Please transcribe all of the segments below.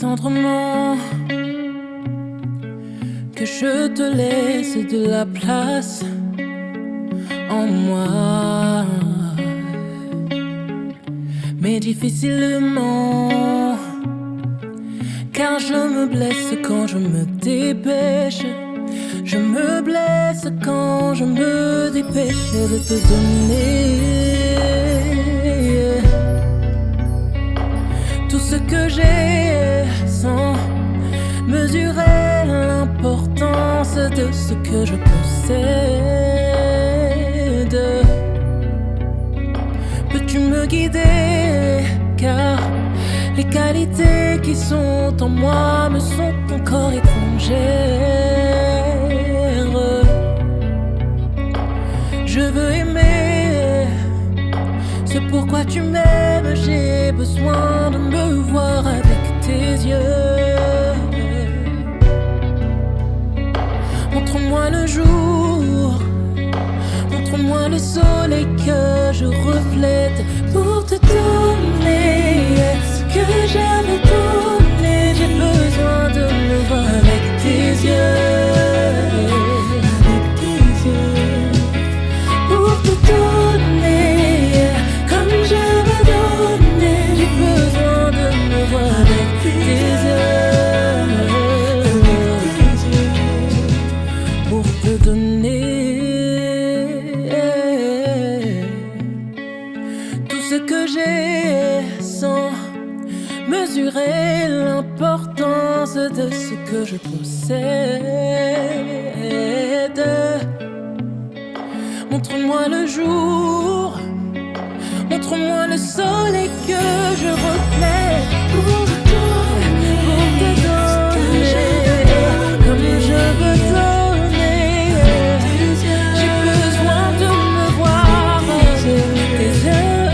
tendrement que je te laisse de la place en moi. Mais difficilement, car je me blesse quand je me dépêche. Je me blesse quand je me dépêche de te donner tout ce que j'ai sans mesurer l'importance de ce que je possède. Peux-tu me guider, car les qualités qui sont en moi me sont encore étrangères. Je veux aimer, c'est pourquoi tu m'aimes. J'ai besoin de me voir avec tes yeux. Montre-moi le jour, montre-moi le soleil que je reflète pour te donner ce que j'avais donné. J'ai besoin de me voir avec tes yeux. Pour te donner comme je veux donner. J'ai besoin de me voir avec tes yeux. Pour te donner tout ce que j'ai sans mesurer l'importance de ce que je possède. Montre-moi le jour, montre-moi le soleil que je reflète pour te donner comme je veux donner. J'ai besoin de me voir avec tes yeux.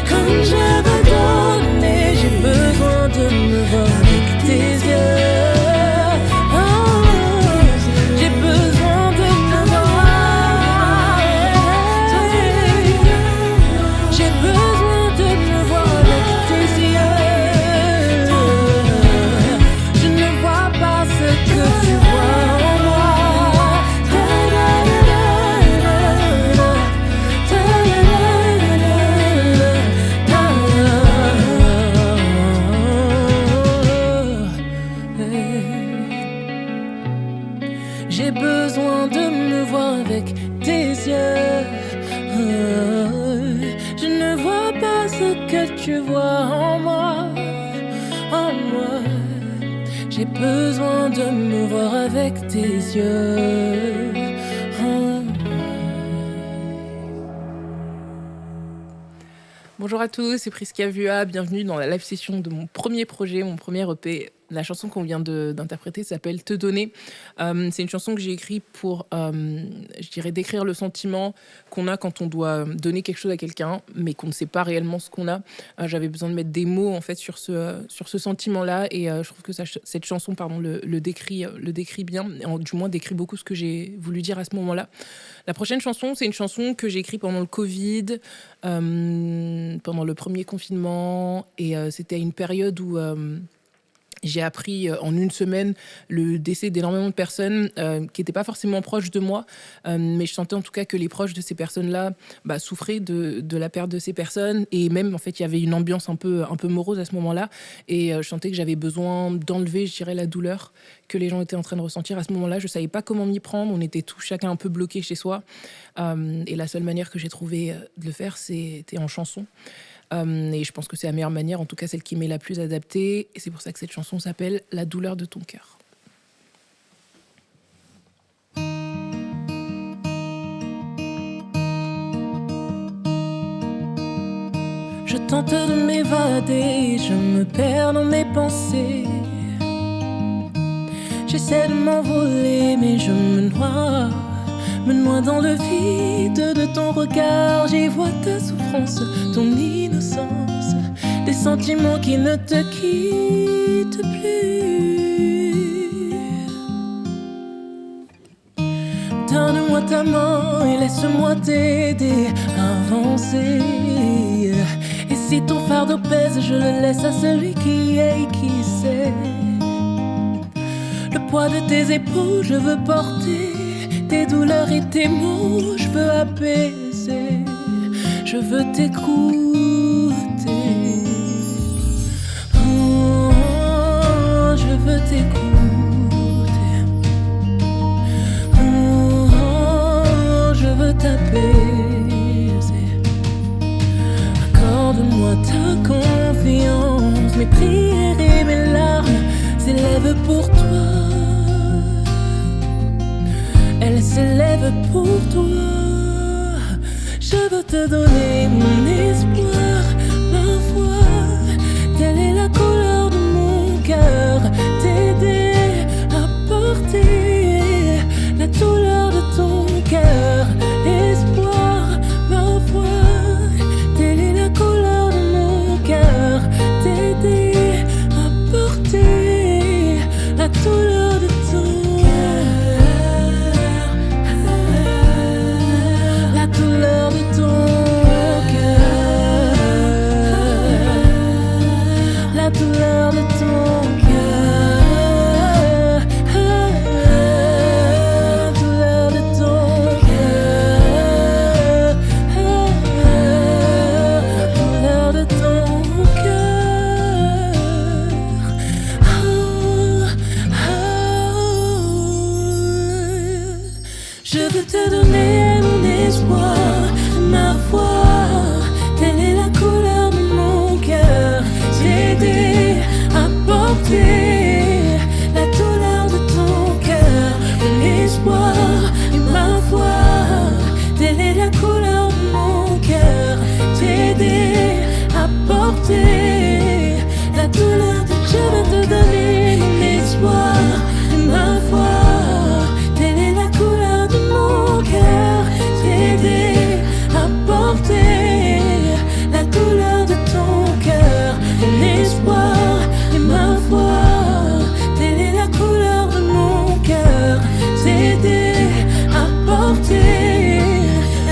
Comme je veux donner, j'ai besoin de me voir avec tes yeux. J'ai besoin de me voir avec tes yeux. Je ne vois pas ce que tu vois en moi, en moi. J'ai besoin de me voir avec tes yeux. Bonjour à tous, c'est Prisca Vua, bienvenue dans la live session de mon premier projet, mon premier EP. La chanson qu'on vient d'interpréter s'appelle Te donner. C'est une chanson que j'ai écrite pour, je dirais, décrire le sentiment qu'on a quand on doit donner quelque chose à quelqu'un, mais qu'on ne sait pas réellement ce qu'on a. J'avais besoin de mettre des mots en fait sur ce sentiment-là, et je trouve que cette chanson, le décrit bien, du moins décrit beaucoup ce que j'ai voulu dire à ce moment-là. La prochaine chanson, c'est une chanson que j'ai écrite pendant le Covid, pendant le premier confinement, et c'était à une période où j'ai appris en une semaine le décès d'énormément de personnes qui n'étaient pas forcément proches de moi, mais je sentais en tout cas que les proches de ces personnes-là souffraient de la perte de ces personnes, et même en fait il y avait une ambiance un peu morose à ce moment-là, et je sentais que j'avais besoin d'enlever, je dirais, la douleur que les gens étaient en train de ressentir à ce moment-là. Je savais pas comment m'y prendre, on était tous chacun un peu bloqués chez soi, et la seule manière que j'ai trouvé de le faire, c'était en chanson. Et je pense que c'est la meilleure manière, en tout cas celle qui m'est la plus adaptée. Et c'est pour ça que cette chanson s'appelle « La douleur de ton cœur ». Je tente de m'évader, je me perds dans mes pensées. J'essaie de m'envoler, mais je me noie dans le vide de ton regard. J'y vois ta souffrance, ton innocence, des sentiments qui ne te quittent plus. Donne-moi ta main et laisse-moi t'aider à avancer. Et si ton fardeau pèse, je le laisse à celui qui est et qui sait. Le poids de tes épaules, je veux porter. Tes douleurs et tes mots, je veux apaiser. Je veux t'écouter. Oh, je veux t'écouter. Oh, je veux t'apaiser. Accorde-moi ta confiance. Mes prières et mes larmes s'élèvent pour toi. Elles s'élèvent pour toi. Je veux te donner mon espoir, ma foi. Telle est la couleur de mon cœur. T'aider à porter la douleur de ton cœur. Espoir, ma foi. Telle est la couleur de mon cœur. T'aider à porter la douleur de ton cœur. La douleur de ton cœur. La douleur de ton cœur. La douleur de ton cœur. La douleur de ton cœur. Je veux te donner mon espoir, ma foi. Telle est la couleur de mon cœur. T'aider à porter la douleur de ton cœur. Mon espoir et ma foi. Telle est la couleur de mon cœur. T'aider à porter la douleur de Je veux te donner mon espoir et ma foi. Telle est la couleur de mon cœur. T'aider à porter la douleur de ton cœur. Mon espoir et ma foi. Telle est la couleur de mon cœur. T'aider à porter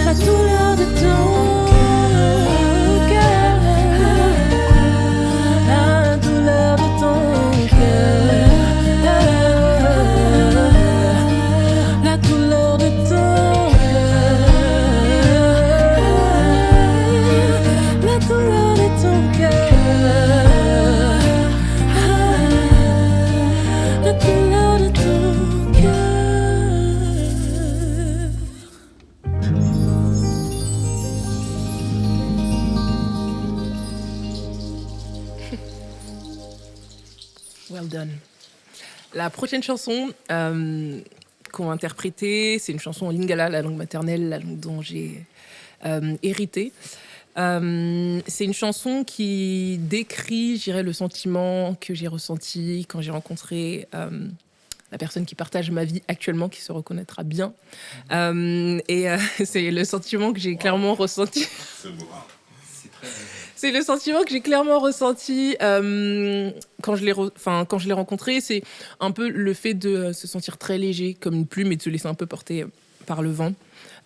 la douleur de ton cœur. La douleur de ton cœur. La douleur de ton cœur. La douleur de ton cœur. La douleur de ton cœur. Well done. La prochaine chanson qu'on va interpréter, c'est une chanson en lingala, la langue maternelle, la langue dont j'ai hérité. C'est une chanson qui décrit, je dirais, le sentiment que j'ai ressenti quand j'ai rencontré la personne qui partage ma vie actuellement, qui se reconnaîtra bien. C'est le sentiment que j'ai clairement ressenti. C'est beau. C'est très beau. C'est le sentiment que j'ai clairement ressenti quand je l'ai rencontré. C'est un peu le fait de se sentir très léger, comme une plume, et de se laisser un peu porter par le vent.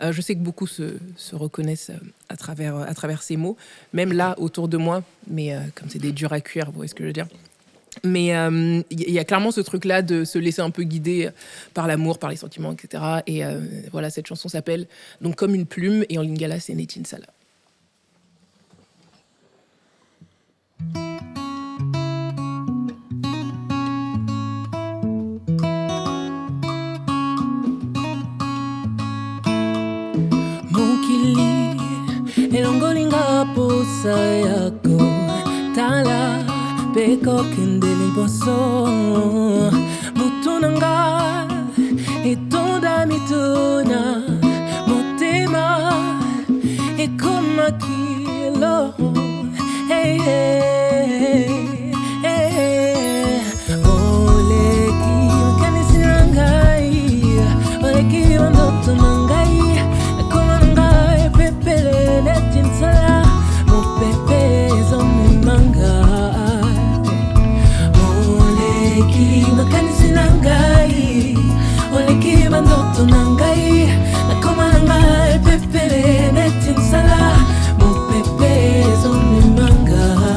Je sais que beaucoup se reconnaissent à travers ces mots, même là, autour de moi. Mais comme c'est des durs à cuire, vous voyez ce que je veux dire. Mais il y a clairement ce truc-là de se laisser un peu guider par l'amour, par les sentiments, etc. Et voilà, cette chanson s'appelle donc Comme une plume, et en lingala, c'est Netin Sala. Mokili elongolinga posa yako tala peko kende liboso mutunanga etonda mituna motema ekomakilo hey hey hey oleki kanisirangai oleki wandoto mangai ekomangai pepele Netin Sala mo pepe zomimangai oleki kanisirangai oleki wandoto mangai ekomangai pepele Netin Sala mo pepe zomimangai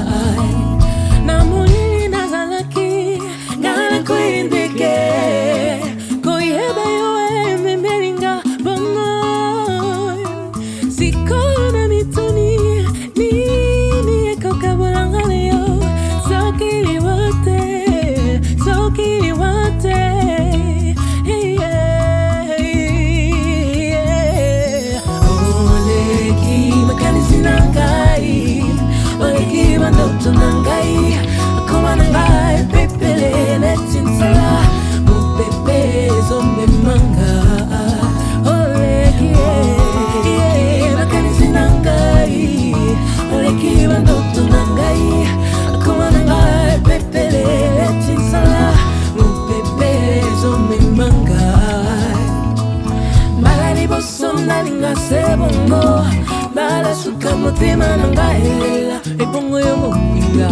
elela ebongo yo moninga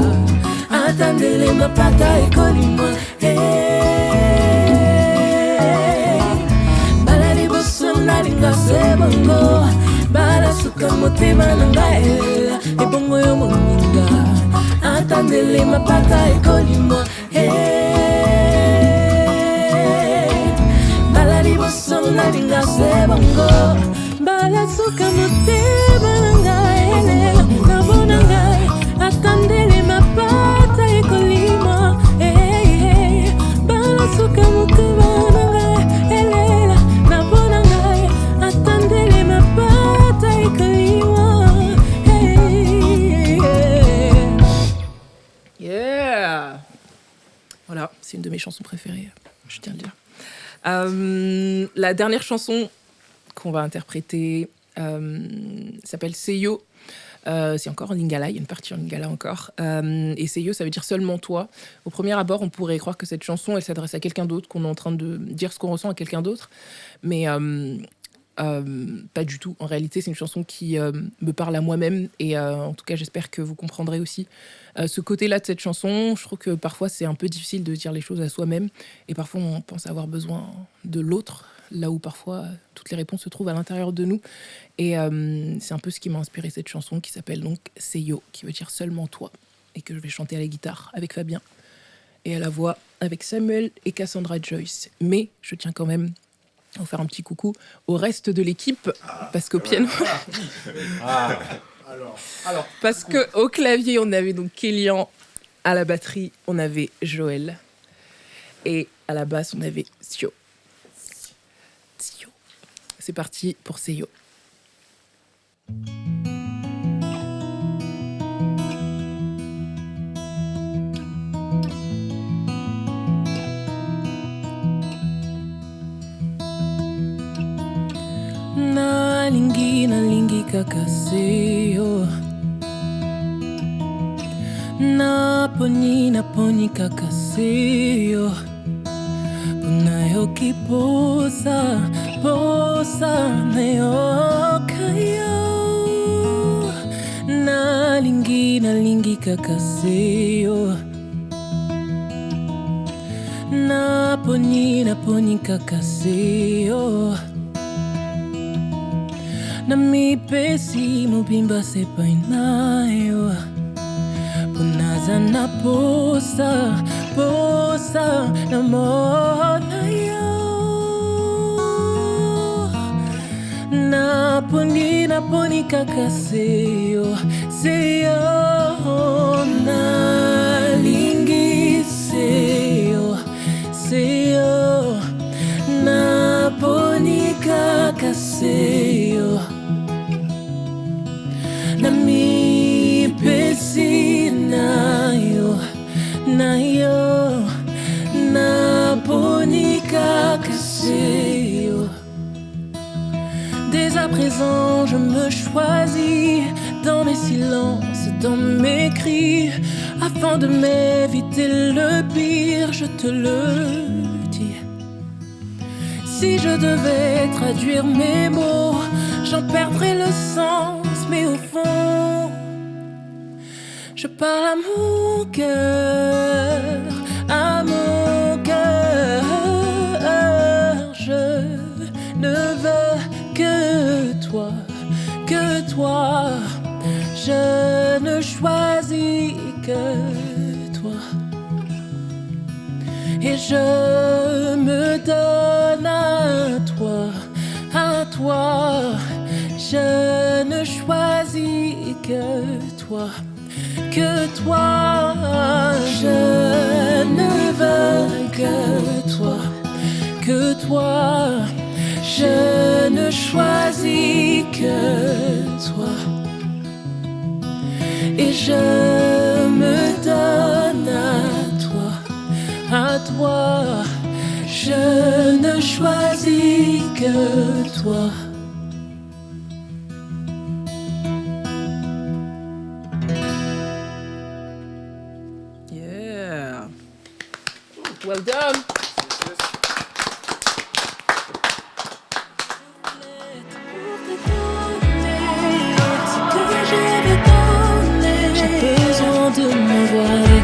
atandele mapata ekolima bala liboso nalinga sebongo bala suka motema nanga elela ebongo yo moninga atandele mapata ekolima bala liboso nalinga sebongo bala suka motema nanga elela nabona ngai atandele mapata ekolima bala suka motema nanga elela nabona ngai atandele mapata ekolima yeah. Voilà, c'est une de mes chansons préférées, je tiens à le dire. La dernière chanson qu'on va interpréter s'appelle Seyo. C'est encore en lingala, il y a une partie en lingala encore. Et Seyo, ça veut dire seulement toi. Au premier abord, on pourrait croire que cette chanson, elle s'adresse à quelqu'un d'autre, qu'on est en train de dire ce qu'on ressent à quelqu'un d'autre. Mais pas du tout. En réalité, c'est une chanson qui me parle à moi-même. Et en tout cas, j'espère que vous comprendrez aussi ce côté-là de cette chanson. Je trouve que parfois, c'est un peu difficile de dire les choses à soi-même. Et parfois, on pense avoir besoin de l'autre, là où parfois, toutes les réponses se trouvent à l'intérieur de nous. Et c'est un peu ce qui m'a inspiré cette chanson, qui s'appelle donc Seyo, qui veut dire seulement toi. Et que je vais chanter à la guitare avec Fabien. Et à la voix avec Samuel et Cassandra Joyce. Mais je tiens quand même à vous faire un petit coucou au reste de l'équipe, parce qu'au piano... Alors, parce qu'au clavier, on avait donc Kélian, à la batterie, on avait Joël, et à la basse, on avait Sio. C'est parti pour Seyo. Nalingi kaka Seyo naponi kaka Seyo unayoki posa nayokayo nalingi kaka Seyo naponi kaka Seyo na mipesi mubimba sepainayo punaza na posa na monayo naponi kaka Seyo nalingi Seyo naponi kaka Seyo na mipesi nayo naponi kaka Seyo. Dès à présent je me choisis dans mes silences, dans mes cris, afin de m'éviter le pire, je te le dis. Si je devais traduire mes mots, j'en perdrais le sens, mais au fond, je parle à mon cœur, je ne veux que toi, je ne choisis que toi, et je me donne à toi, je ne choisis que toi, je ne veux que toi, je ne choisis que toi, et je me donne à toi, je ne choisis que toi. Yeah. Well done. Ce que je veux donner, me voir